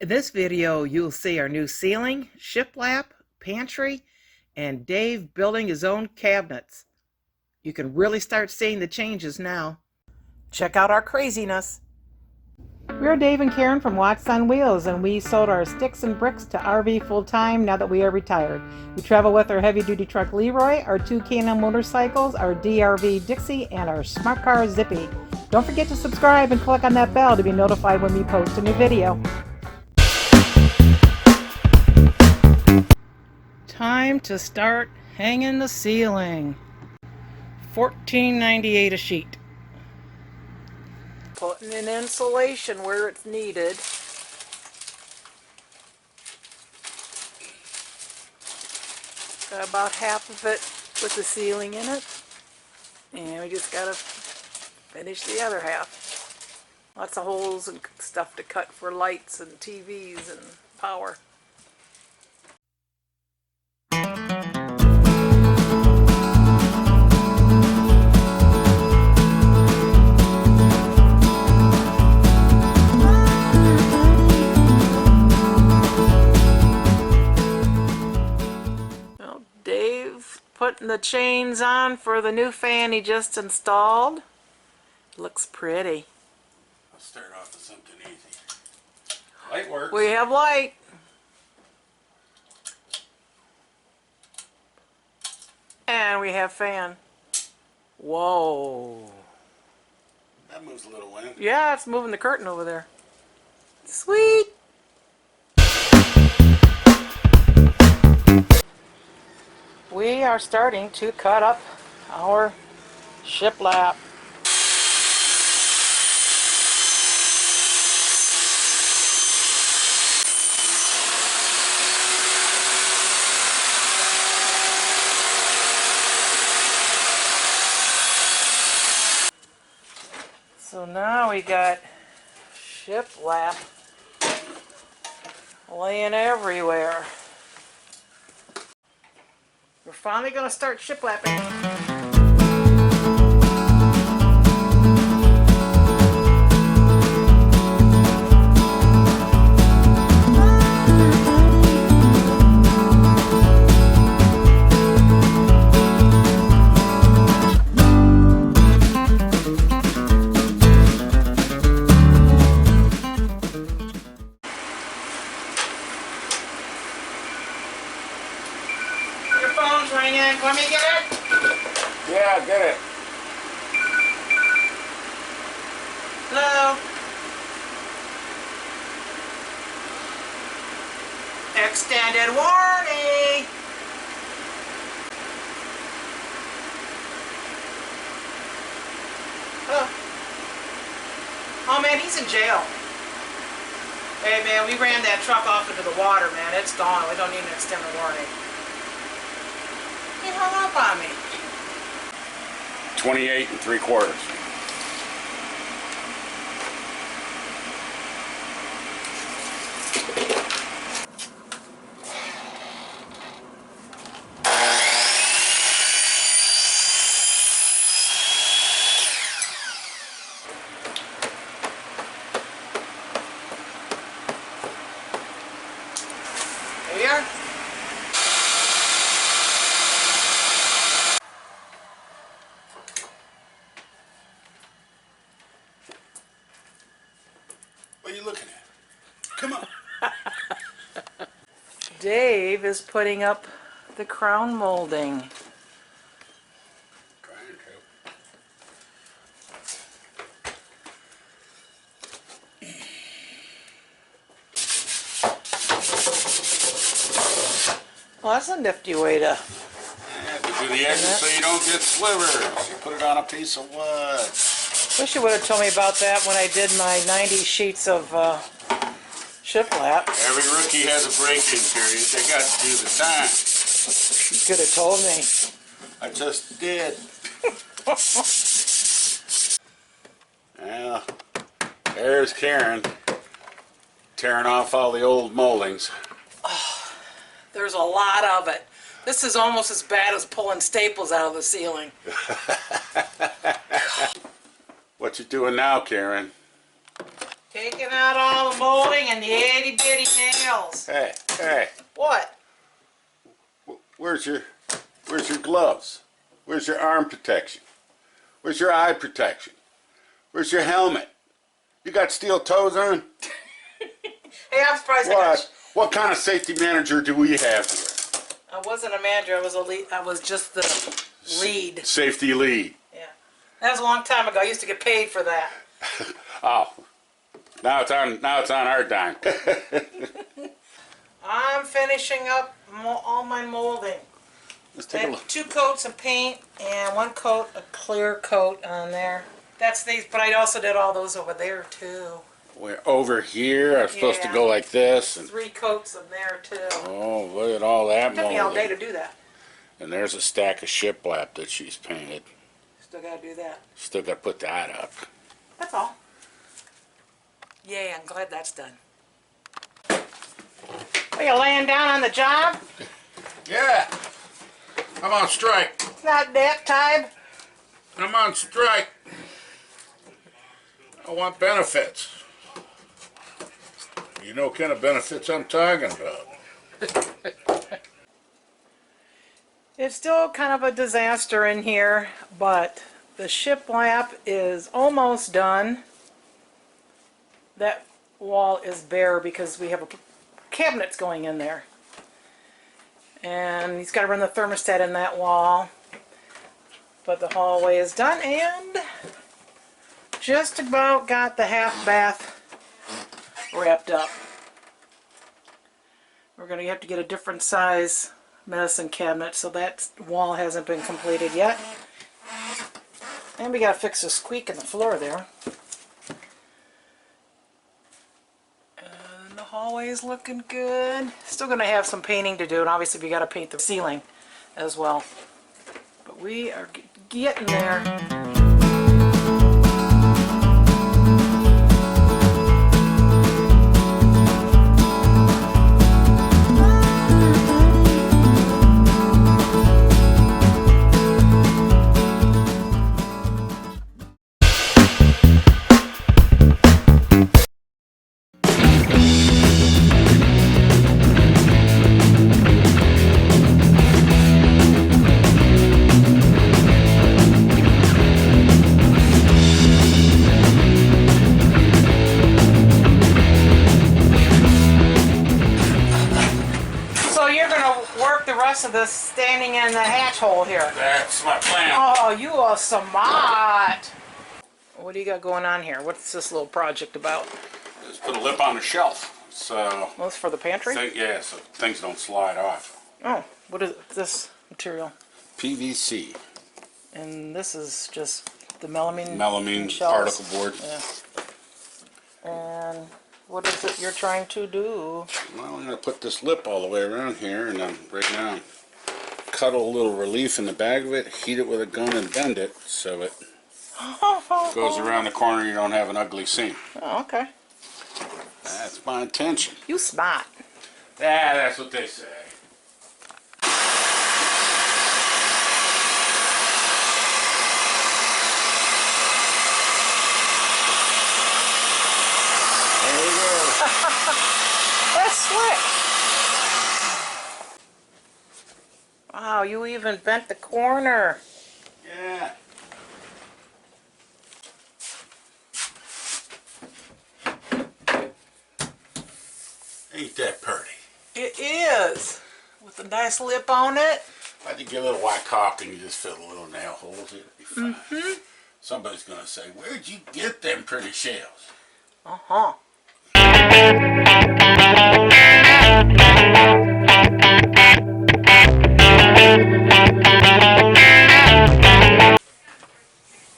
In this video, you'll see our new ceiling, shiplap, pantry, and Dave building his own cabinets. You can really start seeing the changes now. Check out our craziness. We're Dave and Karen from Watts on Wheels, and we sold our sticks and bricks to RV full-time now that we are retired. We travel with our heavy-duty truck Leroy, our two K&M motorcycles, our DRV Dixie, and our smart car Zippy. Don't forget to subscribe and click on that bell to be notified when we post a new video. Time to start hanging the ceiling. $14.98 a sheet. Putting in insulation where it's needed. Got about half of it with the ceiling in it. And we just gotta finish the other half. Lots of holes and stuff to cut for lights and TVs and power. Putting the chains on for the new fan he just installed. Looks pretty. I'll start off with something easy. Light works. We have light. And we have fan. Whoa. That moves a little wind. Yeah, it's moving the curtain over there. Sweet. We are starting to cut up our shiplap. So now we got shiplap laying everywhere. We're finally going to start shiplapping. Ringing. Let me get it? Yeah, get it. Hello? Extended warning! Hello? Oh man, he's in jail. Hey man, we ran that truck off into the water, man. It's gone. We don't need an extended warning. He hung up on me. 28 3/4. Here. What are you looking at? Come on. Dave is putting up the crown molding. Trying to. Well, that's a nifty way to... Yeah, to do the edges so you don't get slivers. You put it on a piece of wood. Wish you would have told me about that when I did my 90 sheets of shiplap. Every rookie has a break-in period. They got to do the time. You could have told me. I just did. Well, there's Karen tearing off all the old moldings. Oh, there's a lot of it. This is almost as bad as pulling staples out of the ceiling. What you doing now, Karen? Taking out all the molding and the itty bitty nails. Hey. What? Where's your gloves? Where's your arm protection? Where's your eye protection? Where's your helmet? You got steel toes on? Hey, I'm surprised I got What kind of safety manager do we have here? I wasn't a manager, I was a lead. I was just the lead. Safety lead. Yeah. That was a long time ago. I used to get paid for that. Oh. Now it's on our dime. I'm finishing up all my molding. Let's I take a have look. 2 coats of paint and 1 coat, a clear coat on there. That's these, but I also did all those over there too. We're over here. I'm supposed to Yeah. go like this. And, 3 coats of there too. oh, look at all that It took me all day molding. to do that. And there's a stack of shiplap that she's painted. Still gotta do that. Still got to put that up. That's all. Yay, I'm glad that's done. Are you laying down on the job? Yeah. I'm on strike. It's not nap time. I'm on strike. I want benefits. You know what kind of benefits I'm talking about. It's still kind of a disaster in here, but the shiplap is almost done. That wall is bare because we have cabinets going in there. And he's got to run the thermostat in that wall. But the hallway is done and just about got the half bath wrapped up. We're going to have to get a different size medicine cabinet, so that wall hasn't been completed yet. And we got to fix a squeak in the floor there. And the hallway is looking good. Still going to have some painting to do, and obviously we got to paint the ceiling as well. But we are getting there. Of this standing in the hatch hole here. That's my plan. Oh, you are smart. What do you got going on here? What's this little project about? Just put a lip on the shelf. So, Well, it's for the pantry? yeah, so things don't slide off. Oh, what is this material? PVC. And this is just the melamine shelves. Particle board. Yeah. And what is it you're trying to do? Well, I'm going to put this lip all the way around here, and then right now cut a little relief in the back of it, heat it with a gun and bend it so it goes around the corner, you don't have an ugly seam. Oh, okay. That's my intention. You smart. Yeah, that's what they say. There you go. That's slick. Wow, you even bent the corner. Yeah. Ain't that pretty? It is. With a nice lip on it. I think give it a white caulk and you just fill the little nail holes in it. It'll be fine. Somebody's going to say, where'd you get them pretty shells? Uh-huh.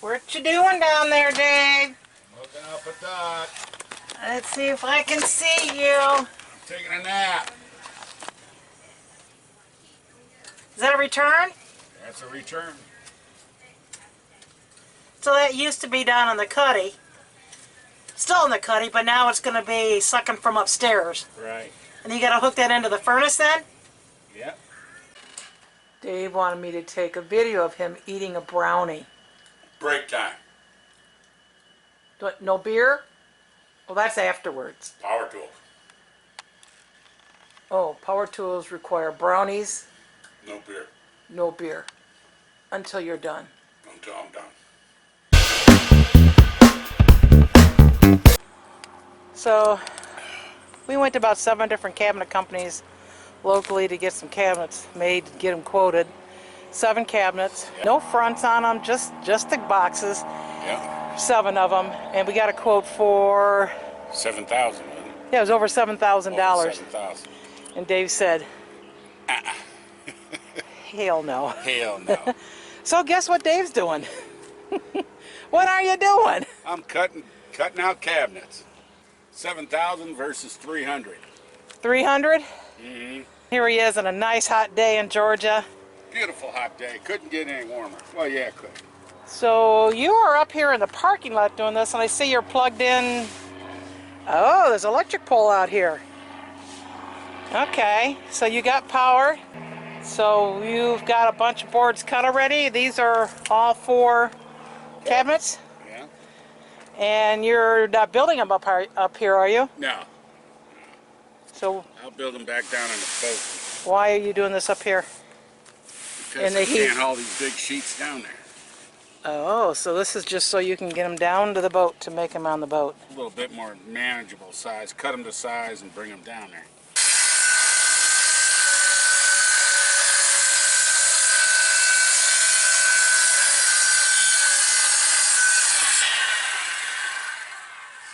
What you doing down there, Dave? Looking up at that. Let's see if I can see you. I'm taking a nap. Is that a return? That's a return. So that used to be down in the cuddy. Still in the cuddy, but now it's going to be sucking from upstairs. Right. And you got to hook that into the furnace then? Yep. Dave wanted me to take a video of him eating a brownie. Break time. No beer? Well, that's afterwards. Power tool. Oh, power tools require brownies, No beer. no beer. Until you're done. Until I'm done. So, we went to about 7 different cabinet companies locally to get some cabinets made, get them quoted. 7 cabinets, no fronts on them, just the boxes. Yep. 7 of them, and we got a quote for 7,000, wasn't it? yeah, it was over $7,000. 7,000. And Dave said, "Hell no." Hell no. So guess what Dave's doing? What are you doing? I'm cutting out cabinets. 7,000 versus 300. 300? Mm-hmm. Here he is on a nice hot day in Georgia. Beautiful hot day. Couldn't get any warmer. Well, yeah, it could. So you are up here in the parking lot doing this, and I see you're plugged in. Oh, there's an electric pole out here. Okay, so you got power. So you've got a bunch of boards cut already. These are all 4 cabinets. Yeah. And you're not building them up here, are you? No. So I'll build them back down on the boat. why are you doing this up here? Because And the I heat. can't haul these big sheets down there. Oh, so this is just so you can get them down to the boat to make them on the boat. A little bit more manageable size. Cut them to size and bring them down there.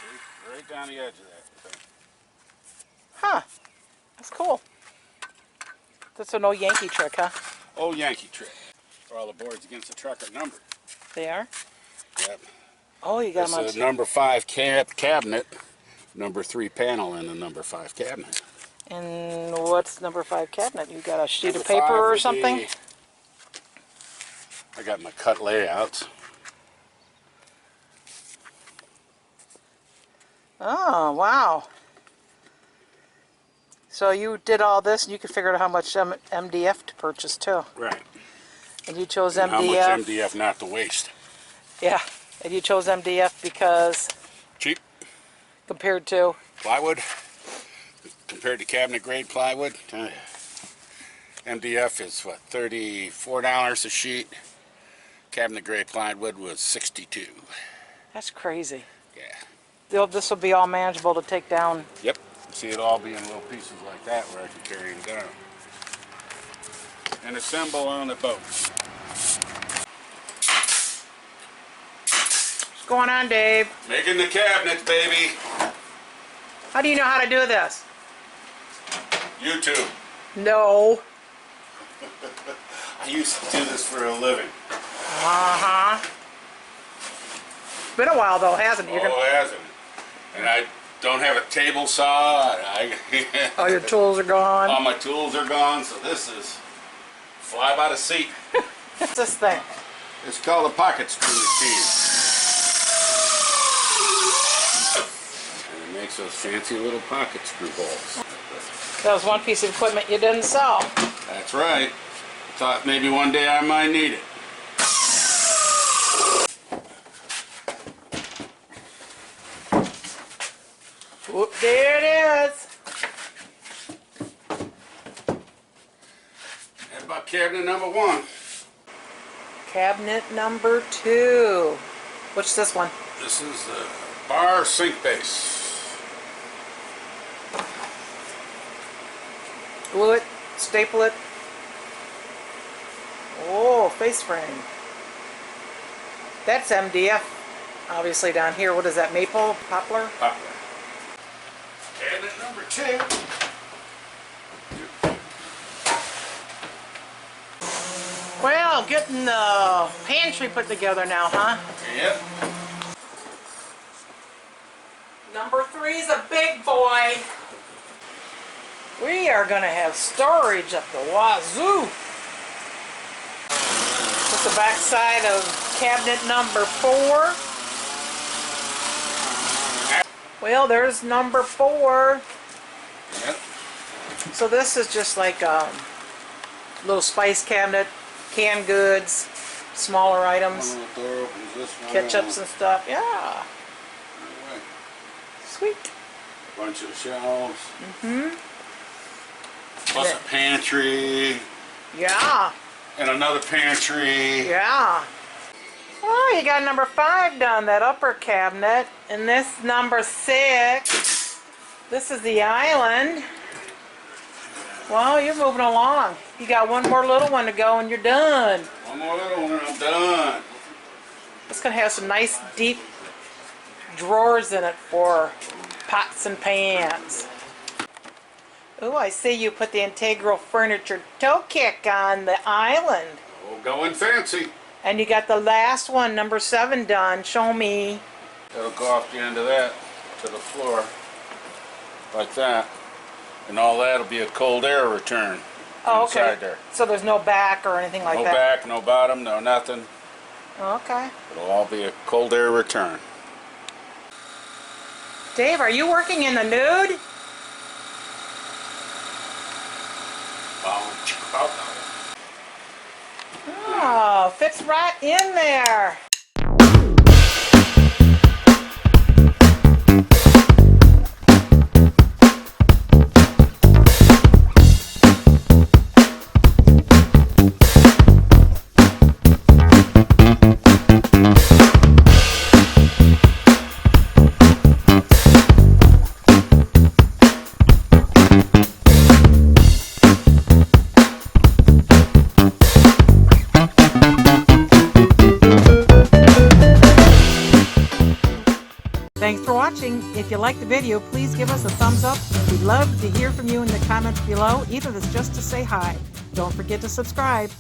See? Right down the edge of that thing. Huh. That's cool. That's an old Yankee trick, huh? Old Yankee trick. All the boards against the truck are numbered. They are? Yep. Oh, you got This them is on. a number 5 cabinet, number 3 panel in the number 5 cabinet. And what's number 5 cabinet? You got a sheet Number of paper 5 or would something? be- I got my cut layouts. Oh, wow. So you did all this, and you could figure out how much MDF to purchase too. Right. And you chose And how MDF. much MDF not to waste. Yeah. And you chose MDF because Cheap compared to. plywood compared to cabinet grade plywood. MDF is what, $34 a sheet. Cabinet grade plywood was $62. That's crazy. Yeah. This will be all manageable to take down. Yep. See it all be in little pieces like that where I can carry them down. And assemble on the boat. What's going on, Dave? Making the cabinets, baby. How do you know how to do this? YouTube. No. I used to do this for a living. Uh-huh. It's been a while though, hasn't it? Oh, it hasn't. And I don't have a table saw. All your tools are gone. All my tools are gone, so this is fly by the seat. What's this thing? It's called a pocket screw machine. And it makes those fancy little pocket screw holes. That was one piece of equipment you didn't sell. That's right. Thought maybe one day I might need it. Whoop, there it is. That's about cabinet number 1. Cabinet number 2. What's this one? This is the bar sink base. Glue it, staple it. Oh, face frame. That's MDF. Obviously down here, what is that, maple, poplar? Poplar. Cabinet number 2. Well, getting the pantry put together now, huh? Yep. Number 3 is a big boy. We are going to have storage up the wazoo. That's the back side of cabinet number 4. Well, there's number 4. Yep. So this is just like a little spice cabinet, canned goods, smaller items, One little door opens this one. ketchups and stuff. Yeah. Right. It's Sweet. A bunch of shelves. Plus a pantry. Yeah. And another pantry. Yeah. Oh, you got number 5 done, that upper cabinet. And this number 6. This is the island. Well, you're moving along. You got one more little one to go and you're done. One more little one and I'm done. It's going to have some nice deep drawers in it for pots and pans. Oh, I see you put the integral furniture toe kick on the island. Oh, going fancy. And you got the last one, number 7, done. Show me. It'll go off the end of that to the floor. Like that. And all that'll be a cold air return. Oh, okay. Inside there. So there's no back or anything like No that? back, no bottom, no nothing. Okay. It'll all be a cold air return. Dave, are you working in the nude? Oh, fits right in there. Thanks for watching. If you liked the video, please give us a thumbs up. We'd love to hear from you in the comments below, even if it's just to say hi. Don't forget to subscribe.